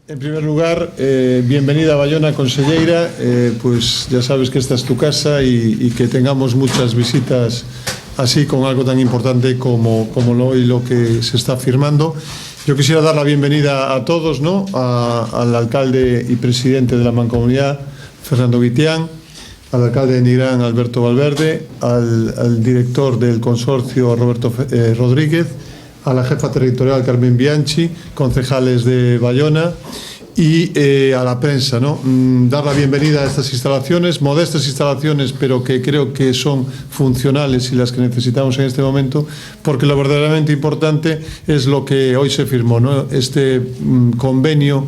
En primer lugar, bienvenida a Bayona, conselleira. Pues ya sabes que esta es tu casa y que tengamos muchas visitas así con algo tan importante como lo que se está firmando. Yo quisiera dar la bienvenida a todos, ¿no? Al alcalde y presidente de la Mancomunidad, Fernando Guitián, al alcalde de Nigrán, Alberto Valverde, al director del consorcio, Roberto Rodríguez, a la jefa territorial Carmen Bianchi, concejales de Bayona y a la prensa, ¿no? Dar la bienvenida a estas instalaciones, modestas instalaciones, pero que creo que son funcionales y las que necesitamos en este momento, porque lo verdaderamente importante es lo que hoy se firmó, ¿no? Este convenio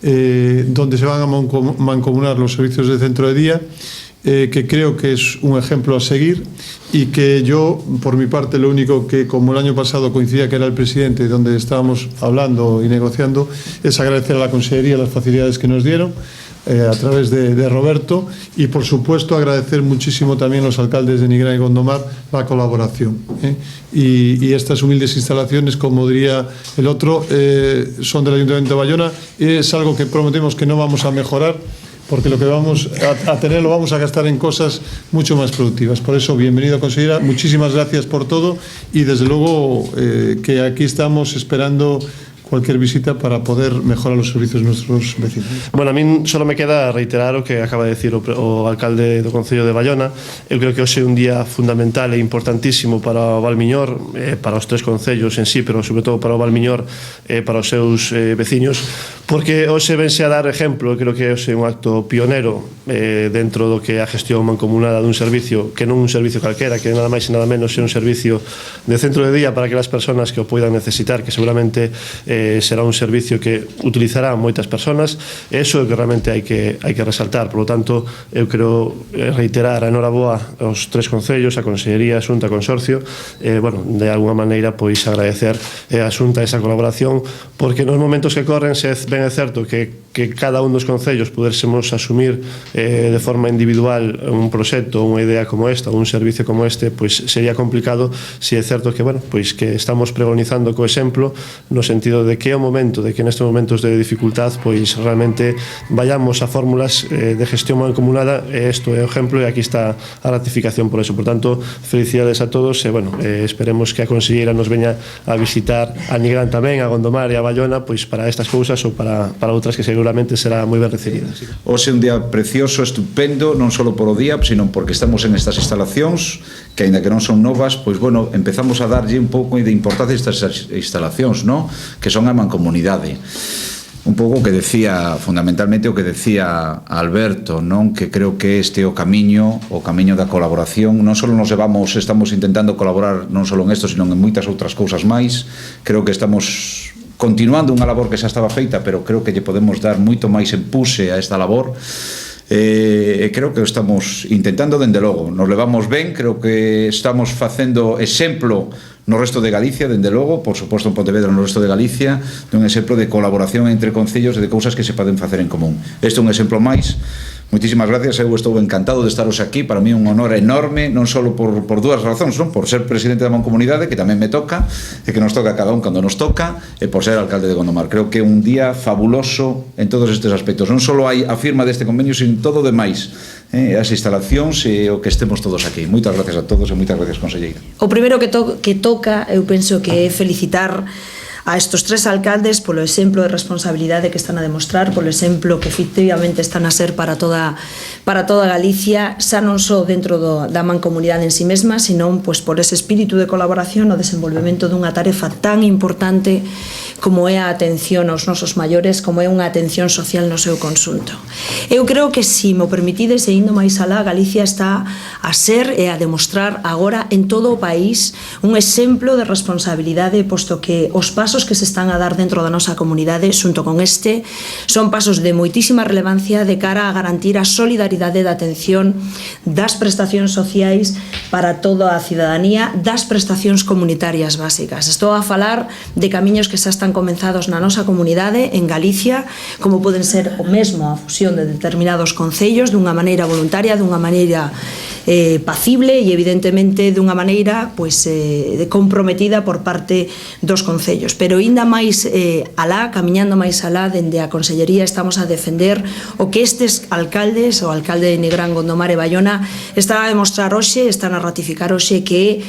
donde se van a mancomunar los servicios de centro de día, que creo que es un ejemplo a seguir y que yo, por mi parte, lo único que, como el año pasado coincidía que era el presidente donde estábamos hablando y negociando, es agradecer a la Consellería las facilidades que nos dieron a través de Roberto y, por supuesto, agradecer muchísimo también a los alcaldes de Nigrán y Gondomar la colaboración. Y estas humildes instalaciones, como diría el otro, son del Ayuntamiento de Bayona. Es algo que prometemos que no vamos a mejorar, porque lo que vamos a tener lo vamos a gastar en cosas mucho más productivas. Por eso, bienvenido, consejera, muchísimas gracias por todo y desde luego que aquí estamos esperando cualquier visita para poder mejorar los servicios de nuestros vecinos. Bueno, a mí solo me queda reiterar o que acaba de decir o alcalde do Concello de Bayona. Eu creo que hoxe é un día fundamental e importantísimo para o Valmiñor, para os tres concellos en sí, pero sobre todo para o Valmiñor, para os seus veciños, porque hoxe vense a dar exemplo. Creo que hoxe é un acto pionero dentro do que é a gestión mancomunada dun servicio, que non un servicio calquera, que nada máis e nada menos é un servicio de centro de día para aquelas persoas que o poidan necesitar, que seguramente será un servicio que utilizarán moitas persoas. Eso é o que realmente hai que resaltar. Por lo tanto, eu quero reiterar a enhoraboa aos tres concellos, a Consellería, a Xunta, a Consorcio, bueno, de alguna maneira, pois agradecer a Xunta esa colaboración, porque nos momentos que corren, se ben é certo que cada un dos concellos pudérsemos asumir de forma individual un proxecto, unha idea como esta, un servicio como este, pois sería complicado. Si é certo que, bueno, pois que estamos pregonizando co exemplo, no sentido de que é o momento, de que nestes momentos de dificultad, pois realmente vayamos a fórmulas de gestión mancomunada, e isto é o exemplo, e aquí está a ratificación por eso. Por tanto, felicidades a todos, e, bueno, esperemos que a conselleira nos veña a visitar a Nigrán tamén, a Gondomar e a Bayona, pois para estas cousas ou para outras que seguramente será moi ben recibidas. Hoxe é un día precioso, estupendo, non só por o día, sino porque estamos en estas instalacións, que aínda que non son novas, pois, bueno, empezamos a darlle un pouco de importancia a estas instalacións, non? Que son a mancomunidade. Un pouco o que decía, fundamentalmente o que decía Alberto, non? Que creo que este é o camiño da colaboración. Non só nos estamos intentando colaborar non só en isto, sino en moitas outras cousas máis. Creo que estamos continuando unha labor que xa estaba feita, pero creo que lle podemos dar moito máis empuse a esta labor. Creo que estamos intentando, dende logo, nos levamos ben, creo que estamos facendo exemplo no resto de Galicia, dende logo, por suposto en Pontevedra, no resto de Galicia, dun exemplo de colaboración entre concellos e de cousas que se poden facer en común. Este é un exemplo máis. Moitísimas gracias, eu estou encantado de estaros aquí. Para mí é un honor enorme, non só por dúas razóns, non? Por ser presidente da Mancomunidade, que tamén me toca, e que nos toca a cada un cando nos toca, e por ser alcalde de Gondomar. Creo que é un día fabuloso en todos estes aspectos. Non só hai a firma deste convenio, sino todo o demais, as instalacións e o que estemos todos aquí. Moitas gracias a todos e moitas gracias, conselleira. O primeiro que toca, eu penso que é felicitar a estos tres alcaldes polo exemplo de responsabilidade que están a demostrar, polo exemplo que efectivamente están a ser para toda Galicia, xa non só dentro da mancomunidade en si mesma, senón pois por ese espírito de colaboración no desenvolvemento dunha tarefa tan importante como é a atención aos nosos maiores, como é unha atención social no seu conxunto. Eu creo que, se mo permitides, e indo máis alá, Galicia está a ser e a demostrar agora en todo o país un exemplo de responsabilidade, posto que os pasos que se están a dar dentro da nosa comunidade xunto con este son pasos de moitísima relevancia de cara a garantir a solidaridade da atención das prestacións sociais para toda a cidadanía, das prestacións comunitarias básicas. Estou a falar de camiños que xa están comenzados na nosa comunidade en Galicia, como poden ser o mesmo a fusión de determinados concellos dunha maneira voluntaria, dunha maneira pacible e evidentemente dunha maneira pois, comprometida por parte dos concellos. Pero ainda máis alá, camiñando máis alá, dende a Consellería estamos a defender o que estes alcaldes, o alcalde de Nigrán, Gondomar e Baiona, están a demostrar hoxe, están a ratificar hoxe que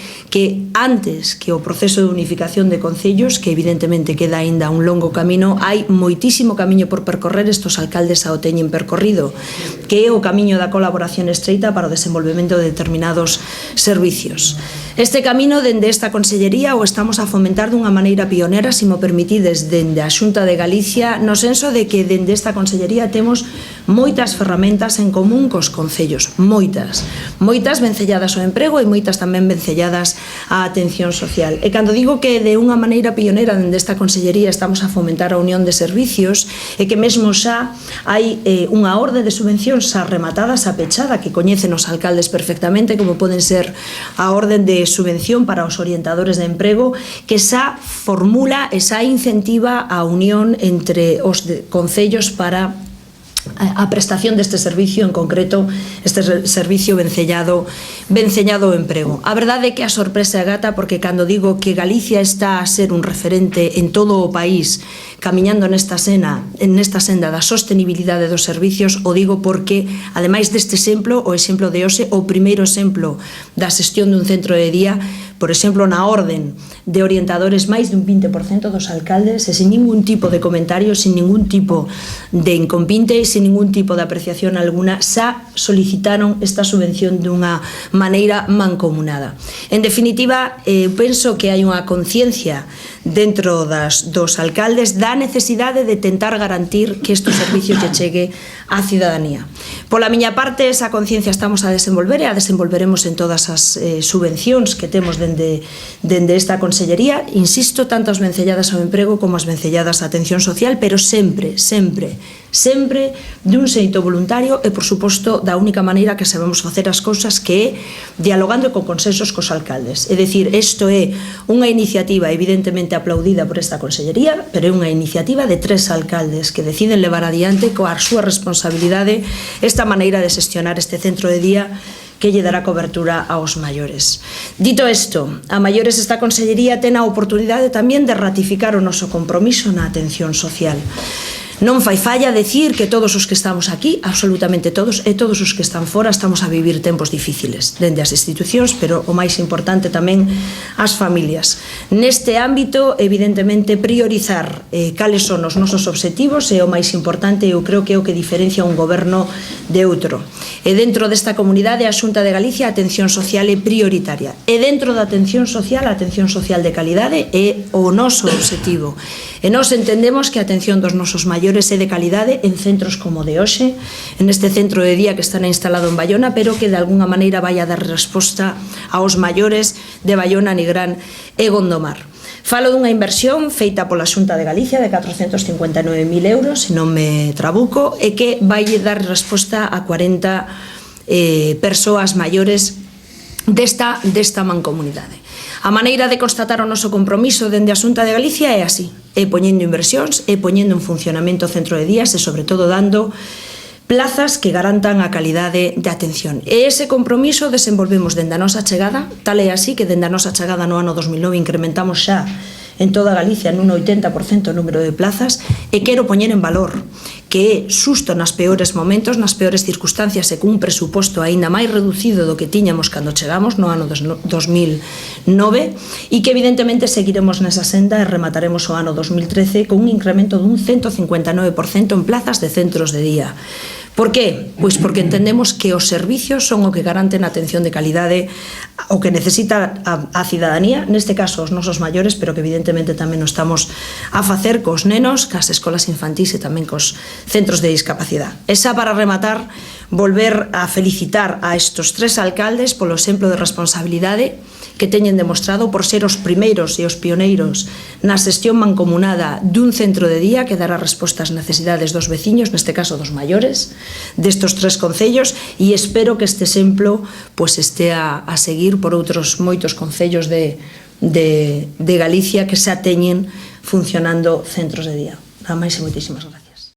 antes que o proceso de unificación de concellos, que evidentemente queda aínda un longo camino, hai moitísimo camiño por percorrer, estos alcaldes ao teñen percorrido, que é o camiño da colaboración estreita para o desenvolvemento de determinados servicios. Este camino, dende esta Consellería, o estamos a fomentar dunha maneira pionera, se mo permitides, dende a Xunta de Galicia, no senso de que dende esta Consellería temos moitas ferramentas en común cos concellos, moitas vencelladas ao emprego e moitas tamén vencelladas á atención social. E cando digo que de unha maneira pionera dende esta Consellería estamos a fomentar a unión de servicios, e que mesmo xa hai unha orde de subvencións xa rematada, xa pechada, que coñecen os alcaldes perfectamente, como poden ser a orde de subvención para os orientadores de emprego, que xa formula e xa incentiva a unión entre os concellos para a prestación deste servicio, en concreto este servicio vencellado ao emprego. A verdade é que a sorpresa é gata, porque cando digo que Galicia está a ser un referente en todo o país camiñando nesta senda da sostenibilidade dos servicios, o digo porque, ademais deste exemplo, o exemplo de hoxe, o primeiro exemplo da xestión dun centro de día, por exemplo, na orden de orientadores, máis dun 20% dos alcaldes, e sin ningún tipo de comentario, sin ningún tipo de incompinte, sin ningún tipo de apreciación alguna, xa solicitaron esta subvención dunha maneira mancomunada. En definitiva, penso que hai unha conciencia dentro dos alcaldes da necesidade de tentar garantir que estes servicios lle chegue á cidadanía. Pola miña parte, esa conciencia estamos a desenvolver e a desenvolveremos en todas as subvencións que temos dende esta Consellería, insisto, tanto as vencelladas ao emprego como as vencelladas á atención social, pero sempre dun xeito voluntario e, por suposto, da única maneira que sabemos facer as cousas, que é dialogando con consensos cos alcaldes. É dicir, isto é unha iniciativa evidentemente aplaudida por esta Consellería, pero é unha iniciativa de 3 alcaldes que deciden levar adiante coa súa responsabilidade esta maneira de xestionar este centro de día que lle dará cobertura aos maiores. Dito isto, a maiores esta Consellería ten a oportunidade tamén de ratificar o noso compromiso na atención social. Non fai falla decir que todos os que estamos aquí, absolutamente todos, e todos os que están fora, estamos a vivir tempos difíciles, dende as institucións, pero o máis importante tamén as familias. Neste ámbito, evidentemente, priorizar cales son os nosos obxectivos é o máis importante, eu creo que é o que diferencia un goberno de outro. E dentro desta comunidade, a Xunta de Galicia, a atención social é prioritaria. E dentro da atención social, a atención social de calidade é o noso obxectivo. E nós entendemos que a atención dos nosos maiores é de calidade en centros como de hoxe, en este centro de día que está instalado en Baiona, pero que de alguna maneira vai a dar resposta aos maiores de Baiona, Nigrán e Gondomar. Falo dunha inversión feita pola Xunta de Galicia de 459.000 euros, se non me trabuco, e que vai dar resposta a 40 persoas maiores desta mancomunidade. A maneira de constatar o noso compromiso dende a Xunta de Galicia é así, é poñendo inversións, é poñendo en funcionamento o centro de días e, sobre todo, dando plazas que garantan a calidade de atención. E ese compromiso desenvolvemos dende a nosa chegada, tal é así que dende a nosa chegada no ano 2009 incrementamos xa en toda Galicia nun 80% o número de plazas, e quero poñer en valor que é xusto nas peores momentos, nas peores circunstancias e cun presuposto aínda máis reducido do que tiñamos cando chegamos no ano 2009, e que evidentemente seguiremos nesa senda e remataremos o ano 2013 con un incremento dun 159% en plazas de centros de día. Por qué? Pois porque entendemos que os servicios son o que garanten a atención de calidade o que necesita a cidadanía, neste caso os nosos maiores, pero que evidentemente tamén o estamos a facer cos nenos, cas escolas infantís e tamén cos centros de discapacidade. E xa para rematar, volver a felicitar a estos 3 alcaldes polo exemplo de responsabilidade que teñen demostrado por ser os primeiros e os pioneiros na xestión mancomunada dun centro de día que dará resposta ás necesidades dos veciños, neste caso dos maiores, destos 3 concellos, e espero que este exemplo estea a seguir por outros moitos concellos de Galicia que xa teñen funcionando centros de día. Nada máis e moitísimas gracias.